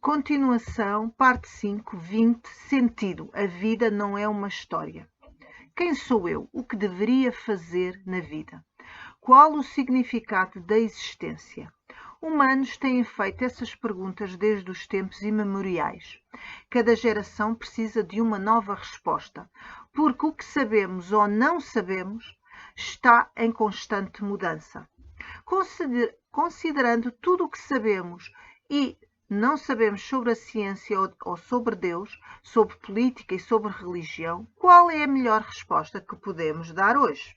Continuação, parte 5, 20, sentido. A vida não é uma história. Quem sou eu? O que deveria fazer na vida? Qual o significado da existência? Humanos têm feito essas perguntas desde os tempos imemoriais. Cada geração precisa de uma nova resposta, porque o que sabemos ou não sabemos está em constante mudança. Considerando tudo o que sabemos e não sabemos sobre a ciência ou sobre Deus, sobre política e sobre religião, qual é a melhor resposta que podemos dar hoje?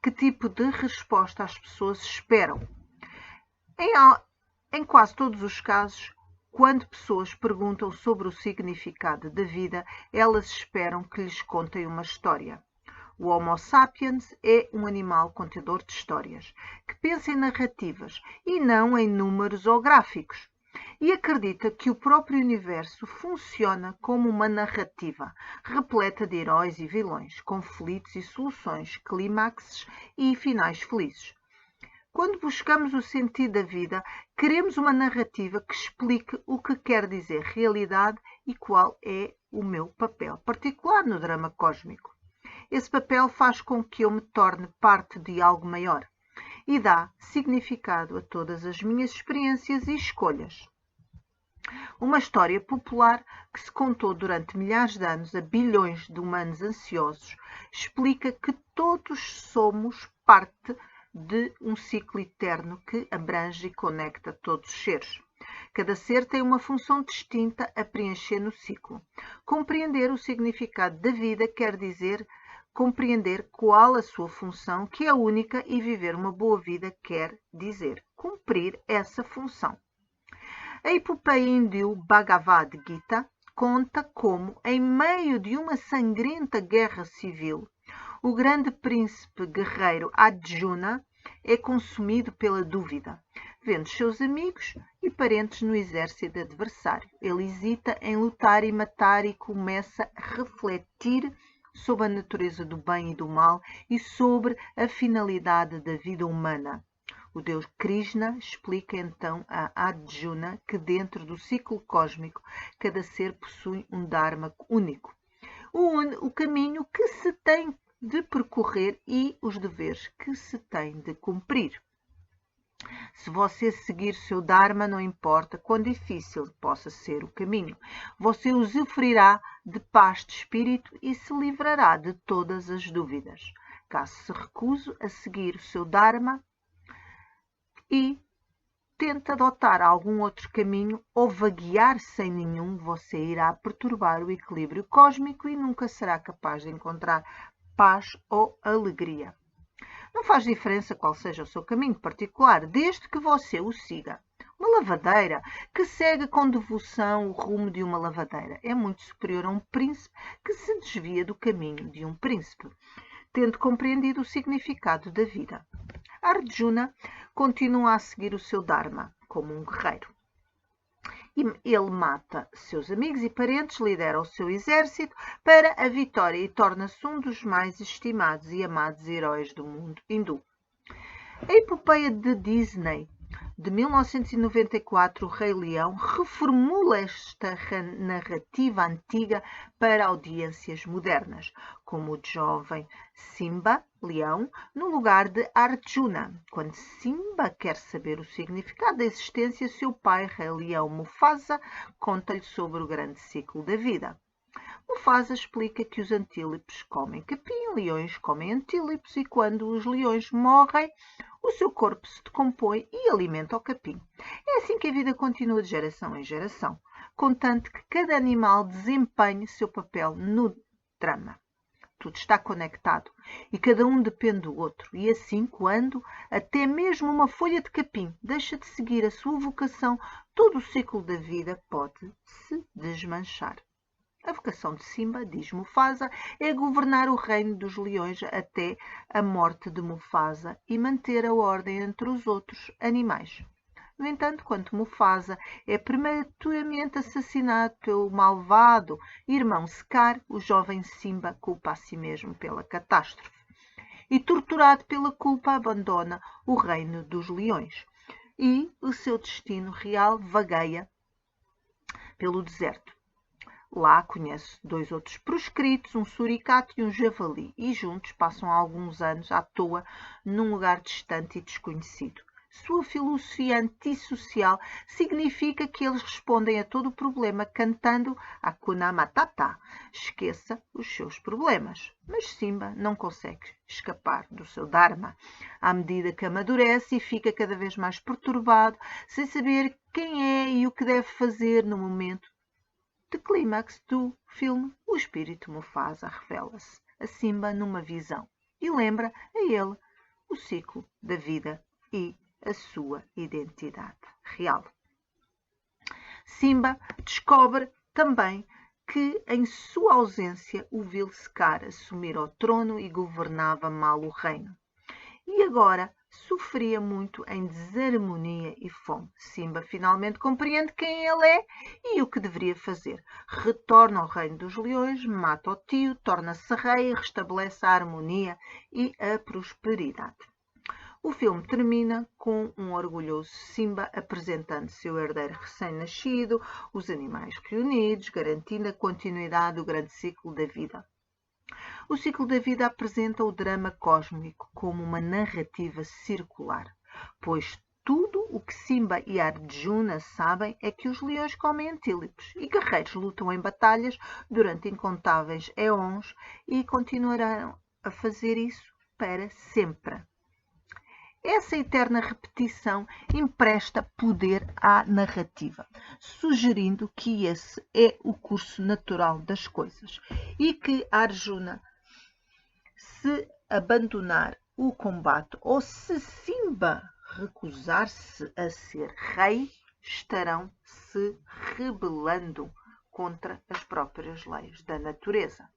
Que tipo de resposta as pessoas esperam? Em quase todos os casos, quando pessoas perguntam sobre o significado da vida, elas esperam que lhes contem uma história. O Homo sapiens é um animal contador de histórias, que pensa em narrativas e não em números ou gráficos. E acredita que o próprio universo funciona como uma narrativa, repleta de heróis e vilões, conflitos e soluções, clímaxes e finais felizes. Quando buscamos o sentido da vida, queremos uma narrativa que explique o que quer dizer realidade e qual é o meu papel particular no drama cósmico. Esse papel faz com que eu me torne parte de algo maior e dá significado a todas as minhas experiências e escolhas. Uma história popular que se contou durante milhares de anos a bilhões de humanos ansiosos explica que todos somos parte de um ciclo eterno que abrange e conecta todos os seres. Cada ser tem uma função distinta a preencher no ciclo. Compreender o significado da vida quer dizer compreender qual a sua função, que é única, e viver uma boa vida quer dizer cumprir essa função. A epopeia hindu Bhagavad Gita conta como, em meio de uma sangrenta guerra civil, o grande príncipe guerreiro Arjuna é consumido pela dúvida, vendo seus amigos e parentes no exército adversário. Ele hesita em lutar e matar e começa a refletir sobre a natureza do bem e do mal e sobre a finalidade da vida humana. O deus Krishna explica então a Arjuna que dentro do ciclo cósmico cada ser possui um Dharma único, o caminho que se tem de percorrer e os deveres que se tem de cumprir. Se você seguir seu Dharma, não importa quão difícil possa ser o caminho, você usufruirá de paz de espírito e se livrará de todas as dúvidas. Caso se recuse a seguir o seu Dharma e tente adotar algum outro caminho ou vaguear sem nenhum, você irá perturbar o equilíbrio cósmico e nunca será capaz de encontrar paz ou alegria. Não faz diferença qual seja o seu caminho particular, desde que você o siga. Uma lavadeira que segue com devoção o rumo de uma lavadeira é muito superior a um príncipe que se desvia do caminho de um príncipe, tendo compreendido o significado da vida. Arjuna continua a seguir o seu Dharma como um guerreiro. Ele mata seus amigos e parentes, lidera o seu exército para a vitória e torna-se um dos mais estimados e amados heróis do mundo hindu. A epopeia de Disney de 1994, O Rei Leão, reformula esta narrativa antiga para audiências modernas, como o jovem Simba, leão, no lugar de Arjuna. Quando Simba quer saber o significado da existência, seu pai, Rei Leão Mufasa, conta-lhe sobre o grande ciclo da vida. Mufasa explica que os antílopes comem capim, leões comem antílopes e quando os leões morrem, o seu corpo se decompõe e alimenta o capim. É assim que a vida continua de geração em geração, contanto que cada animal desempenhe seu papel no drama. Tudo está conectado e cada um depende do outro. E assim, quando até mesmo uma folha de capim deixa de seguir a sua vocação, todo o ciclo da vida pode se desmanchar. A vocação de Simba, diz Mufasa, é governar o reino dos leões até a morte de Mufasa e manter a ordem entre os outros animais. No entanto, quando Mufasa é prematuramente assassinado pelo malvado irmão Scar, o jovem Simba culpa a si mesmo pela catástrofe e, torturado pela culpa, abandona o reino dos leões e o seu destino real vagueia pelo deserto. Lá conhece 2 outros proscritos, um suricato e um javali, e juntos passam alguns anos à toa num lugar distante e desconhecido. Sua filosofia antissocial significa que eles respondem a todo o problema cantando Hakuna Matata, esqueça os seus problemas. Mas Simba não consegue escapar do seu Dharma, à medida que amadurece e fica cada vez mais perturbado, sem saber quem é e o que deve fazer no momento de clímax do filme. O espírito Mufasa revela-se a Simba numa visão e lembra a ele o ciclo da vida e a sua identidade real. Simba descobre também que, em sua ausência, o viu Scar assumir o trono e governava mal o reino. E agora sofria muito em desarmonia e fome. Simba finalmente compreende quem ele é e o que deveria fazer. Retorna ao reino dos leões, mata o tio, torna-se rei e restabelece a harmonia e a prosperidade. O filme termina com um orgulhoso Simba apresentando seu herdeiro recém-nascido, os animais reunidos, garantindo a continuidade do grande ciclo da vida. O ciclo da vida apresenta o drama cósmico como uma narrativa circular, pois tudo o que Simba e Arjuna sabem é que os leões comem antílopes e guerreiros lutam em batalhas durante incontáveis éons e continuarão a fazer isso para sempre. Essa eterna repetição empresta poder à narrativa, sugerindo que esse é o curso natural das coisas e que Arjuna, se abandonar o combate ou se Simba recusar-se a ser rei, estarão se rebelando contra as próprias leis da natureza.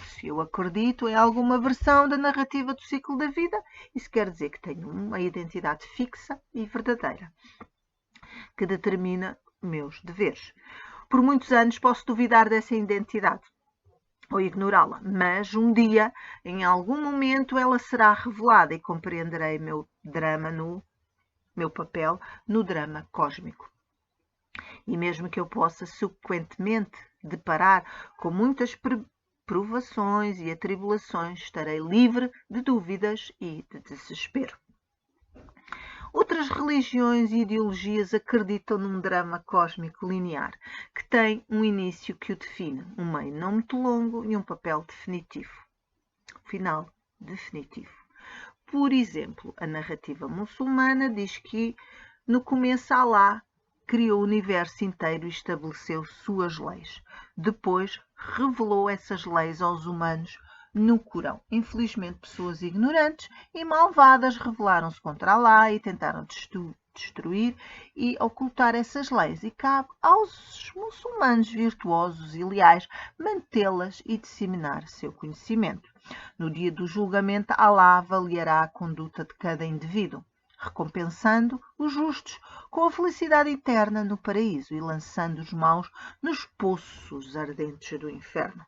Se eu acredito em alguma versão da narrativa do ciclo da vida, isso quer dizer que tenho uma identidade fixa e verdadeira, que determina meus deveres. Por muitos anos posso duvidar dessa identidade ou ignorá-la, mas um dia, em algum momento, ela será revelada e compreenderei meu papel no drama cósmico. E mesmo que eu possa subsequentemente deparar com muitas provações e atribulações, estarei livre de dúvidas e de desespero. Outras religiões e ideologias acreditam num drama cósmico linear, que tem um início que o define, um meio não muito longo e um papel definitivo. Final definitivo. Por exemplo, a narrativa muçulmana diz que no começo Alá criou o universo inteiro e estabeleceu suas leis. Depois revelou essas leis aos humanos no Corão. Infelizmente, pessoas ignorantes e malvadas rebelaram-se contra Alá e tentaram destruir e ocultar essas leis. E cabe aos muçulmanos virtuosos e leais mantê-las e disseminar seu conhecimento. No dia do julgamento, Alá avaliará a conduta de cada indivíduo, recompensando os justos com a felicidade eterna no paraíso e lançando os maus nos poços ardentes do inferno.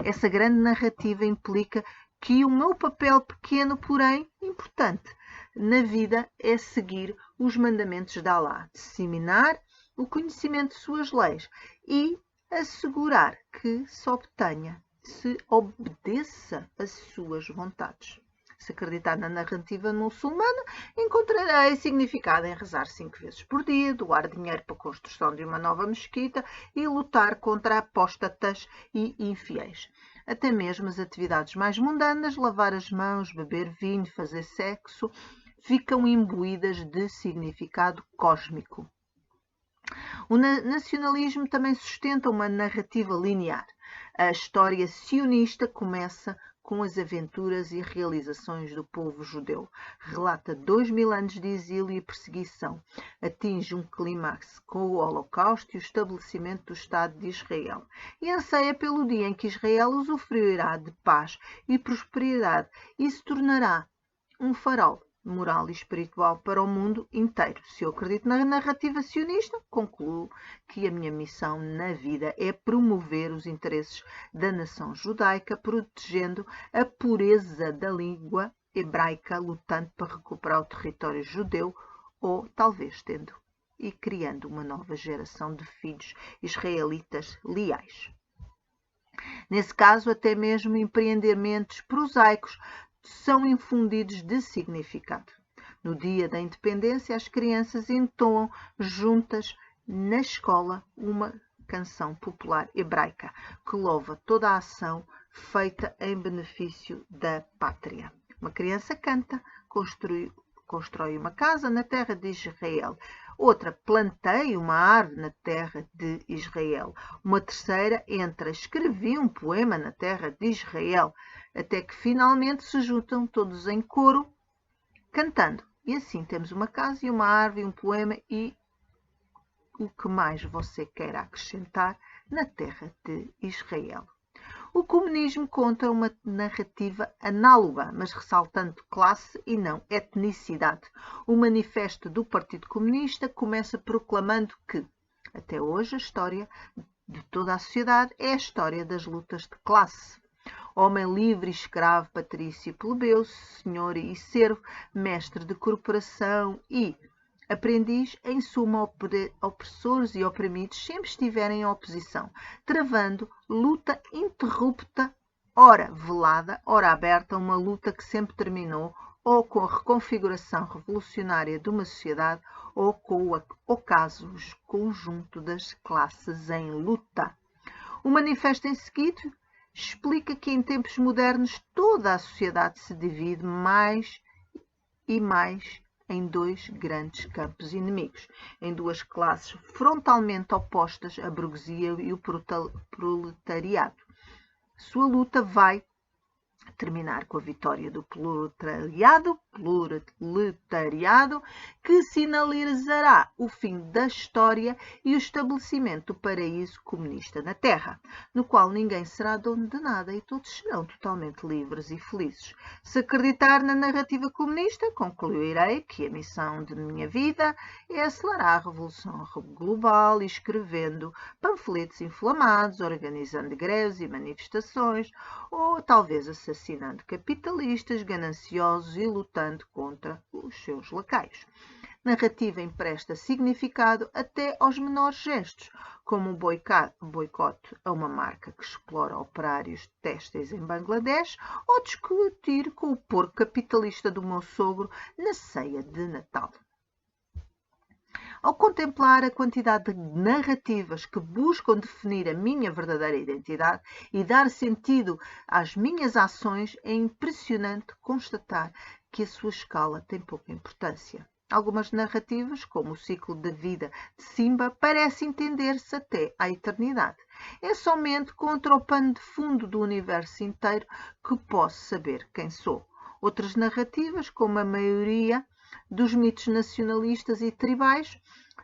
Essa grande narrativa implica que o meu papel pequeno, porém importante, na vida é seguir os mandamentos de Alá, disseminar o conhecimento de suas leis e assegurar que se obedeça às suas vontades. Se acreditar na narrativa muçulmana, encontrarei significado em rezar 5 vezes por dia, doar dinheiro para a construção de uma nova mesquita e lutar contra apóstatas e infiéis. Até mesmo as atividades mais mundanas, lavar as mãos, beber vinho, fazer sexo, ficam imbuídas de significado cósmico. O nacionalismo também sustenta uma narrativa linear. A história sionista começa com as aventuras e realizações do povo judeu. Relata 2000 anos de exílio e perseguição. Atinge um clímax com o Holocausto e o estabelecimento do Estado de Israel. E anseia pelo dia em que Israel usufruirá de paz e prosperidade e se tornará um farol moral e espiritual para o mundo inteiro. Se eu acredito na narrativa sionista, concluo que a minha missão na vida é promover os interesses da nação judaica, protegendo a pureza da língua hebraica, lutando para recuperar o território judeu ou talvez tendo e criando uma nova geração de filhos israelitas leais. Nesse caso, até mesmo empreendimentos prosaicos são infundidos de significado. No dia da independência, as crianças entoam juntas na escola uma canção popular hebraica que louva toda a ação feita em benefício da pátria. Uma criança canta, constrói uma casa na terra de Israel. Outra, planteia uma árvore na terra de Israel. Uma terceira entra, escrevi um poema na terra de Israel. Até que finalmente se juntam todos em coro, cantando. E assim temos uma casa e uma árvore, um poema e o que mais você quer acrescentar na terra de Israel. O comunismo conta uma narrativa análoga, mas ressaltando classe e não etnicidade. O manifesto do Partido Comunista começa proclamando que, até hoje, a história de toda a sociedade é a história das lutas de classe. Homem livre e escravo, patrício e plebeu, senhor e servo, mestre de corporação e aprendiz, em suma, opressores e oprimidos sempre estiverem em oposição, travando luta interrupta, ora velada, ora aberta, uma luta que sempre terminou ou com a reconfiguração revolucionária de uma sociedade ou com o ocaso conjunto das classes em luta. O manifesto em seguida explica que em tempos modernos toda a sociedade se divide mais e mais em dois grandes campos inimigos, em duas classes frontalmente opostas, a burguesia e o proletariado. Sua luta vai terminar com a vitória do proletariado, que sinalizará o fim da história e o estabelecimento do paraíso comunista na Terra, no qual ninguém será dono de nada e todos serão totalmente livres e felizes. Se acreditar na narrativa comunista, concluirei que a missão de minha vida é acelerar a revolução global, escrevendo panfletos inflamados, organizando greves e manifestações, ou talvez assassinando capitalistas gananciosos e lutando contra os seus lacaios. Narrativa empresta significado até aos menores gestos, como um boicote a uma marca que explora operários têxteis em Bangladesh ou discutir com o porco capitalista do meu sogro na ceia de Natal. Ao contemplar a quantidade de narrativas que buscam definir a minha verdadeira identidade e dar sentido às minhas ações, é impressionante constatar que a sua escala tem pouca importância. Algumas narrativas, como o ciclo da vida de Simba, parecem entender-se até à eternidade. É somente contra o pano de fundo do universo inteiro que posso saber quem sou. Outras narrativas, como a maioria dos mitos nacionalistas e tribais,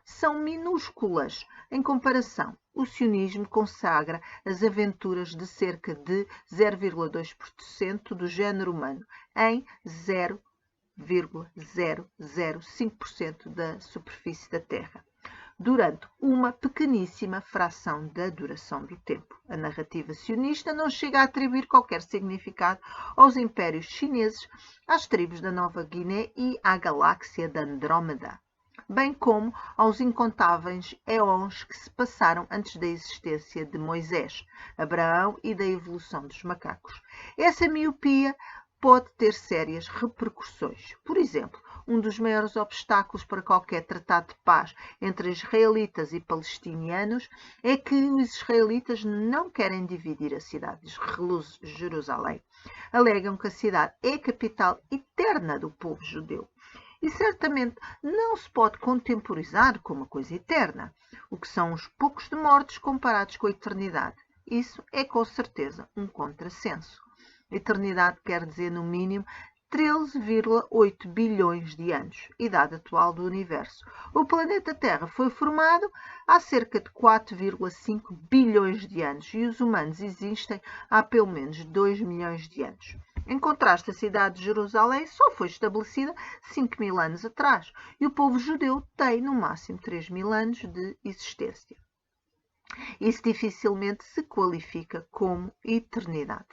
são minúsculas em comparação. O sionismo consagra as aventuras de cerca de 0,2% do género humano em 0,005% da superfície da Terra, durante uma pequeníssima fração da duração do tempo. A narrativa sionista não chega a atribuir qualquer significado aos impérios chineses, às tribos da Nova Guiné e à galáxia de Andrómeda, bem como aos incontáveis éons que se passaram antes da existência de Moisés, Abraão e da evolução dos macacos. Essa miopia pode ter sérias repercussões. Por exemplo, um dos maiores obstáculos para qualquer tratado de paz entre israelitas e palestinianos é que os israelitas não querem dividir a cidade de Jerusalém. Alegam que a cidade é a capital eterna do povo judeu. E certamente não se pode contemporizar com uma coisa eterna, o que são os poucos de mortos comparados com a eternidade. Isso é com certeza um contrassenso. Eternidade quer dizer, no mínimo, 13,8 bilhões de anos, idade atual do universo. O planeta Terra foi formado há cerca de 4,5 bilhões de anos e os humanos existem há pelo menos 2 milhões de anos. Em contraste, a cidade de Jerusalém só foi estabelecida 5.000 anos atrás e o povo judeu tem, no máximo, 3.000 anos de existência. Isso dificilmente se qualifica como eternidade.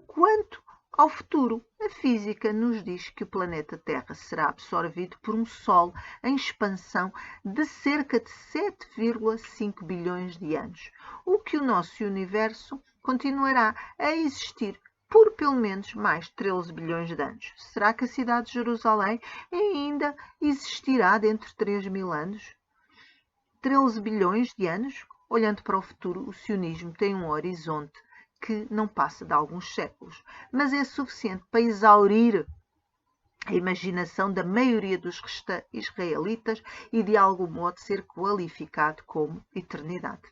Quanto ao futuro. A física nos diz que o planeta Terra será absorvido por um Sol em expansão de cerca de 7,5 bilhões de anos, o que o nosso universo continuará a existir por pelo menos mais 13 bilhões de anos. Será que a cidade de Jerusalém ainda existirá dentro de 3.000 anos? 13 bilhões de anos? Olhando para o futuro, o sionismo tem um horizonte que não passa de alguns séculos, mas é suficiente para exaurir a imaginação da maioria dos israelitas e de algum modo ser qualificado como eternidade.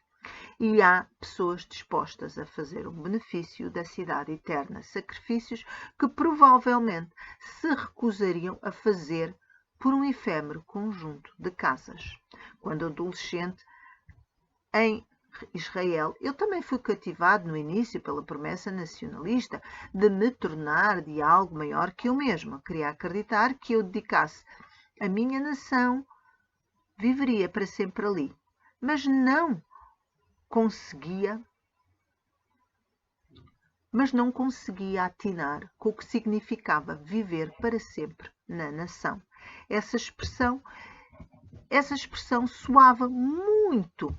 E há pessoas dispostas a fazer um benefício da cidade eterna, sacrifícios que provavelmente se recusariam a fazer por um efêmero conjunto de casas. Quando adolescente, em Israel, eu também fui cativado no início pela promessa nacionalista de me tornar de algo maior que eu mesma. Queria acreditar que eu dedicasse a minha nação, viveria para sempre ali. Mas não conseguia atinar com o que significava viver para sempre na nação. Essa expressão soava muito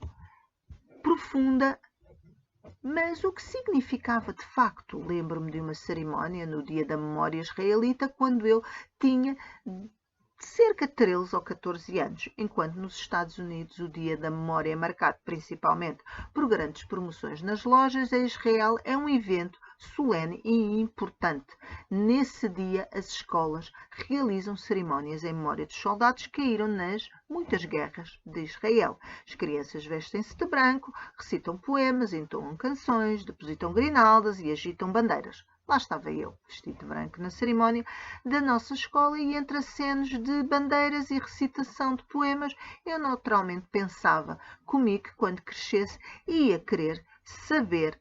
profunda, mas o que significava de facto? Lembro-me de uma cerimónia no Dia da Memória Israelita, quando eu tinha cerca de 13 ou 14 anos, enquanto nos Estados Unidos o Dia da Memória é marcado principalmente por grandes promoções nas lojas, em Israel é um evento solene e importante. Nesse dia, as escolas realizam cerimónias em memória dos soldados que caíram nas muitas guerras de Israel. As crianças vestem-se de branco, recitam poemas, entoam canções, depositam grinaldas e agitam bandeiras. Lá estava eu, vestido de branco, na cerimónia da nossa escola, e entre acenos de bandeiras e recitação de poemas, eu naturalmente pensava comigo que quando crescesse ia querer saber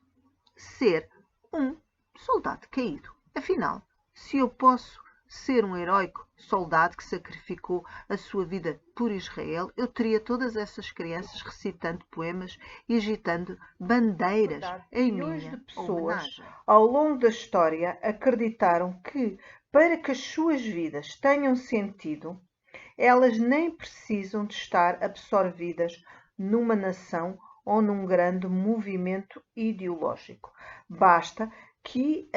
ser um soldado caído. Afinal, se eu posso ser um heróico soldado que sacrificou a sua vida por Israel, eu teria todas essas crianças recitando poemas e agitando bandeiras em minha homenagem. Ao longo da história, acreditaram que, para que as suas vidas tenham sentido, elas nem precisam de estar absorvidas numa nação ou num grande movimento ideológico. Basta que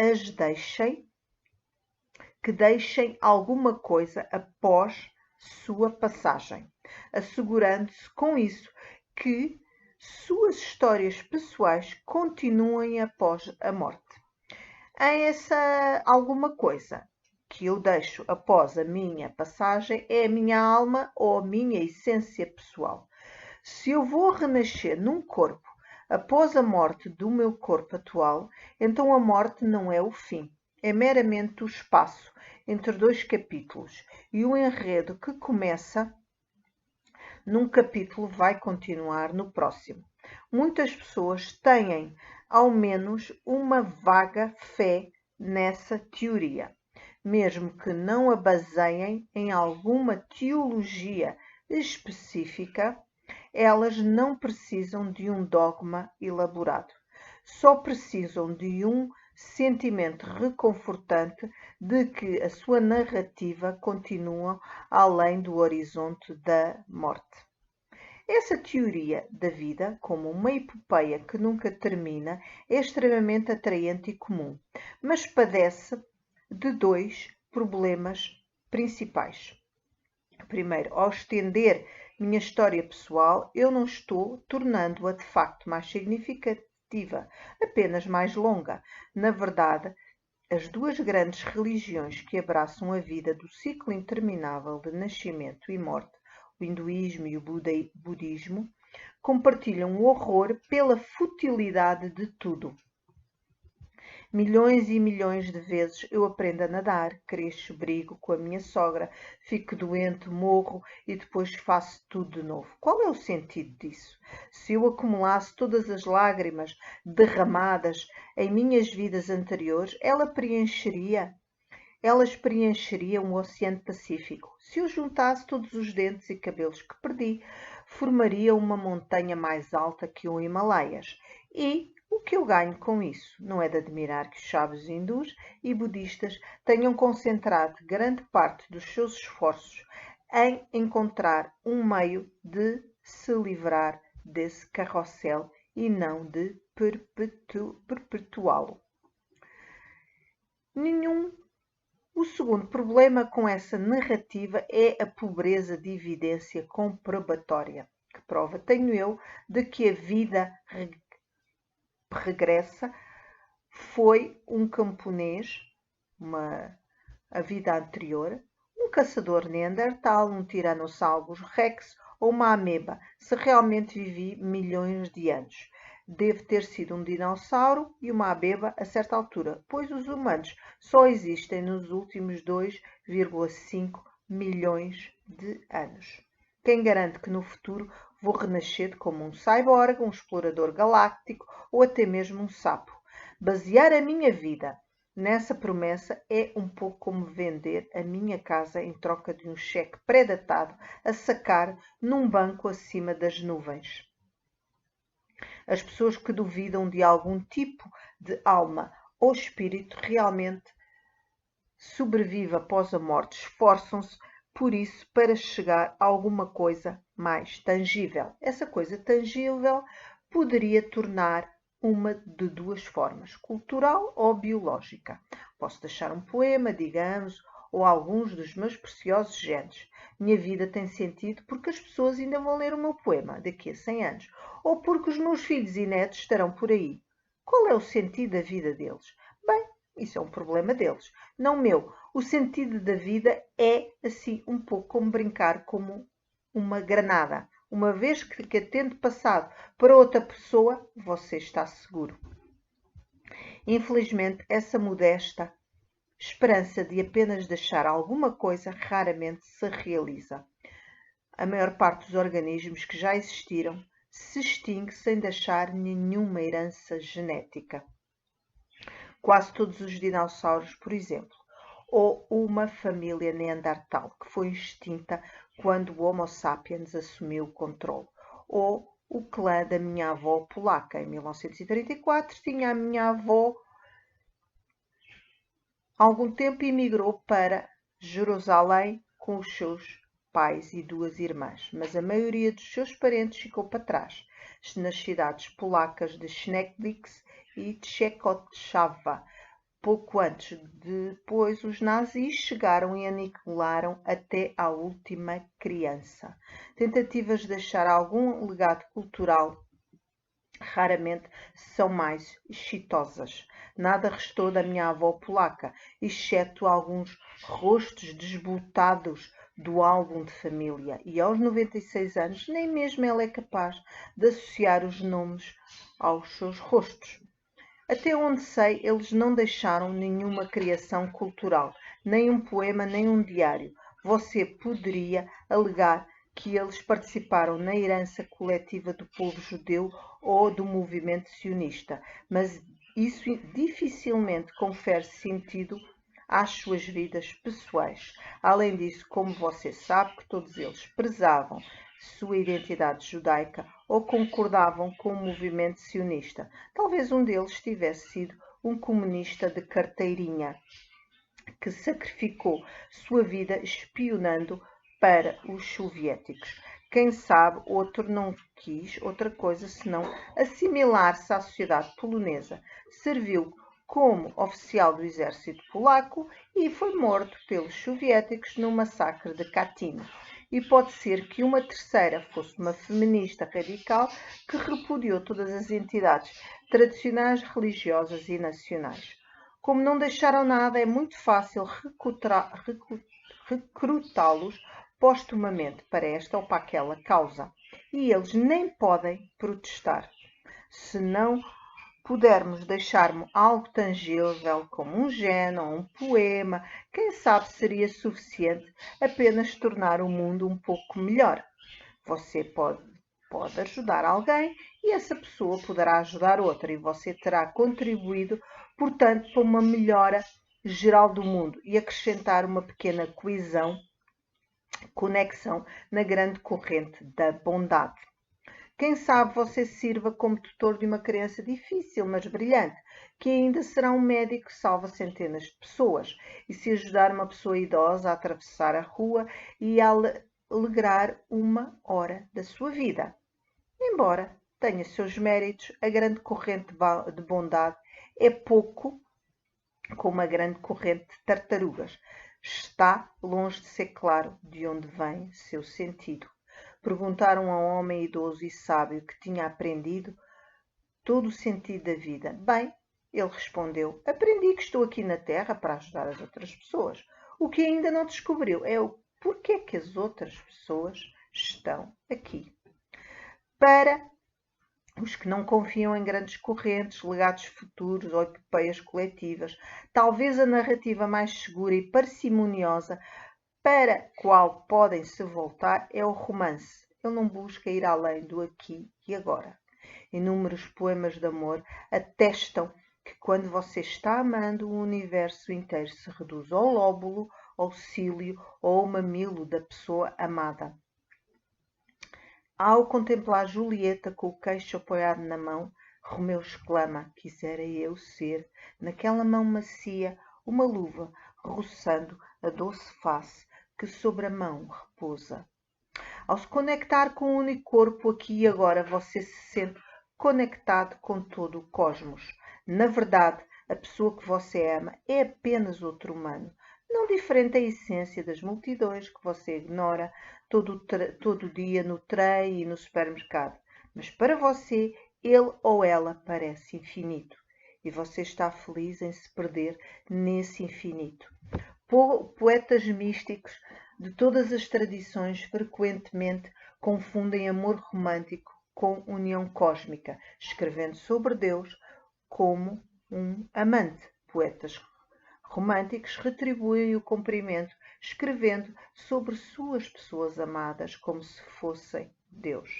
deixem alguma coisa após sua passagem, assegurando-se com isso que suas histórias pessoais continuem após a morte. É essa alguma coisa que eu deixo após a minha passagem é a minha alma ou a minha essência pessoal. Se eu vou renascer num corpo após a morte do meu corpo atual, então a morte não é o fim, é meramente o espaço entre dois capítulos, e o enredo que começa num capítulo vai continuar no próximo. Muitas pessoas têm, ao menos, uma vaga fé nessa teoria, mesmo que não a baseiem em alguma teologia específica. Elas não precisam de um dogma elaborado. Só precisam de um sentimento reconfortante de que a sua narrativa continua além do horizonte da morte. Essa teoria da vida, como uma epopeia que nunca termina, é extremamente atraente e comum, mas padece de dois problemas principais. Primeiro, ao estender minha história pessoal, eu não estou tornando-a de facto mais significativa, apenas mais longa. Na verdade, as duas grandes religiões que abraçam a vida do ciclo interminável de nascimento e morte, o hinduísmo e o budismo, compartilham o horror pela futilidade de tudo. Milhões e milhões de vezes eu aprendo a nadar, cresço, brigo com a minha sogra, fico doente, morro e depois faço tudo de novo. Qual é o sentido disso? Se eu acumulasse todas as lágrimas derramadas em minhas vidas anteriores, elas preencheriam o Oceano Pacífico. Se eu juntasse todos os dentes e cabelos que perdi, formaria uma montanha mais alta que o Himalaias. E O que eu ganho com isso? Não é de admirar que os sábios hindus e budistas tenham concentrado grande parte dos seus esforços em encontrar um meio de se livrar desse carrossel e não de perpetuá-lo. O segundo problema com essa narrativa é a pobreza de evidência comprobatória. Que prova tenho eu de que a vida regressa foi um camponês, a vida anterior, um caçador neandertal, um tiranossauro rex ou uma ameba, se realmente vivi milhões de anos. Deve ter sido um dinossauro e uma ameba a certa altura, pois os humanos só existem nos últimos 2,5 milhões de anos. Quem garante que no futuro vou renascer como um cyborg, um explorador galáctico ou até mesmo um sapo? Basear a minha vida nessa promessa é um pouco como vender a minha casa em troca de um cheque pré-datado a sacar num banco acima das nuvens. As pessoas que duvidam de algum tipo de alma ou espírito realmente sobrevive após a morte esforçam-se por isso para chegar a alguma coisa mais tangível. Essa coisa tangível poderia tornar uma de duas formas, cultural ou biológica. Posso deixar um poema, digamos, ou alguns dos meus preciosos genes. Minha vida tem sentido porque as pessoas ainda vão ler o meu poema daqui a 100 anos, ou porque os meus filhos e netos estarão por aí. Qual é o sentido da vida deles? Bem, isso é um problema deles, não meu. O sentido da vida é, assim, um pouco como brincar como uma granada. Uma vez que a tendo passado para outra pessoa, você está seguro. Infelizmente, essa modesta esperança de apenas deixar alguma coisa raramente se realiza. A maior parte dos organismos que já existiram se extingue sem deixar nenhuma herança genética. Quase todos os dinossauros, por exemplo, ou uma família neandertal que foi extinta quando o Homo sapiens assumiu o controle, ou o clã da minha avó polaca. Em 1934 tinha a minha avó algum tempo emigrou para Jerusalém com os seus pais e 2 irmãs, mas a maioria dos seus parentes ficou para trás, nas cidades polacas de Schnecklice e Tchekochava. Pouco antes, depois os nazis chegaram e aniquilaram até a última criança. Tentativas de deixar algum legado cultural raramente são mais exitosas. Nada restou da minha avó polaca, exceto alguns rostos desbotados do álbum de família. E aos 96 anos, nem mesmo ela é capaz de associar os nomes aos seus rostos. Até onde sei, eles não deixaram nenhuma criação cultural, nem um poema, nem um diário. Você poderia alegar que eles participaram na herança coletiva do povo judeu ou do movimento sionista, mas isso dificilmente confere sentido às suas vidas pessoais. Além disso, como você sabe que todos eles prezavam sua identidade judaica ou concordavam com o movimento sionista. Talvez um deles tivesse sido um comunista de carteirinha que sacrificou sua vida espionando para os soviéticos. Quem sabe outro não quis outra coisa senão assimilar-se à sociedade polonesa. Serviu como oficial do exército polaco e foi morto pelos soviéticos no massacre de Katyn. E pode ser que uma terceira fosse uma feminista radical que repudiou todas as entidades tradicionais, religiosas e nacionais. Como não deixaram nada, é muito fácil recrutá-los postumamente para esta ou para aquela causa. E eles nem podem protestar. Se não pudermos deixar-me algo tangível, como um gene ou um poema, quem sabe seria suficiente apenas tornar o mundo um pouco melhor. Você pode ajudar alguém e essa pessoa poderá ajudar outra e você terá contribuído, portanto, para uma melhora geral do mundo e acrescentar uma pequena conexão na grande corrente da bondade. Quem sabe você sirva como tutor de uma criança difícil, mas brilhante, que ainda será um médico que salva centenas de pessoas. E se ajudar uma pessoa idosa a atravessar a rua e a alegrar uma hora da sua vida. Embora tenha seus méritos, a grande corrente de bondade é pouco como a grande corrente de tartarugas. Está longe de ser claro de onde vem seu sentido. Perguntaram a um homem idoso e sábio que tinha aprendido todo o sentido da vida. Bem, ele respondeu, aprendi que estou aqui na Terra para ajudar as outras pessoas. O que ainda não descobriu é o porquê que as outras pessoas estão aqui. Para os que não confiam em grandes correntes, legados futuros ou epopeias coletivas, talvez a narrativa mais segura e parcimoniosa para a qual podem se voltar é o romance. Ele não busca ir além do aqui e agora. Inúmeros poemas de amor atestam que quando você está amando, o universo inteiro se reduz ao lóbulo, ao cílio ou ao mamilo da pessoa amada. Ao contemplar Julieta com o queixo apoiado na mão, Romeu exclama, quisera eu ser, naquela mão macia, uma luva, roçando a doce face que sobre a mão repousa. Ao se conectar com o único corpo aqui e agora, você se sente conectado com todo o cosmos. Na verdade, a pessoa que você ama é apenas outro humano, não diferente da essência das multidões que você ignora todo dia no trem e no supermercado. Mas para você, ele ou ela parece infinito. E você está feliz em se perder nesse infinito. Poetas místicos de todas as tradições frequentemente confundem amor romântico com união cósmica, escrevendo sobre Deus como um amante. Poetas românticos retribuem o cumprimento, escrevendo sobre suas pessoas amadas como se fossem Deus.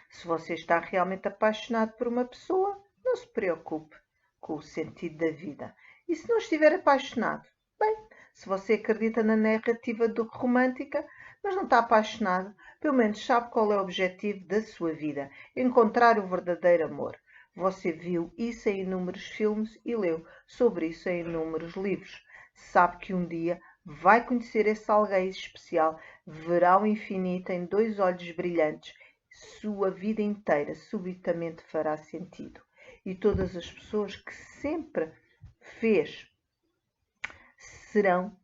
Se você está realmente apaixonado por uma pessoa, não se preocupe com o sentido da vida. E se não estiver apaixonado? Bem, se você acredita na narrativa romântica, mas não está apaixonado, pelo menos sabe qual é o objetivo da sua vida: encontrar o verdadeiro amor. Você viu isso em inúmeros filmes e leu sobre isso em inúmeros livros. Sabe que um dia vai conhecer esse alguém especial, verá o infinito em 2 olhos brilhantes. Sua vida inteira subitamente fará sentido. E todas as pessoas que sempre fez serão,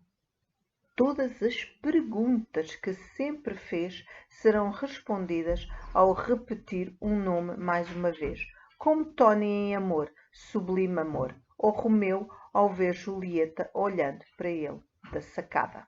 todas as perguntas que sempre fez serão respondidas ao repetir um nome mais uma vez. Como Tony em Amor, Sublime Amor, ou Romeu ao ver Julieta olhando para ele da sacada.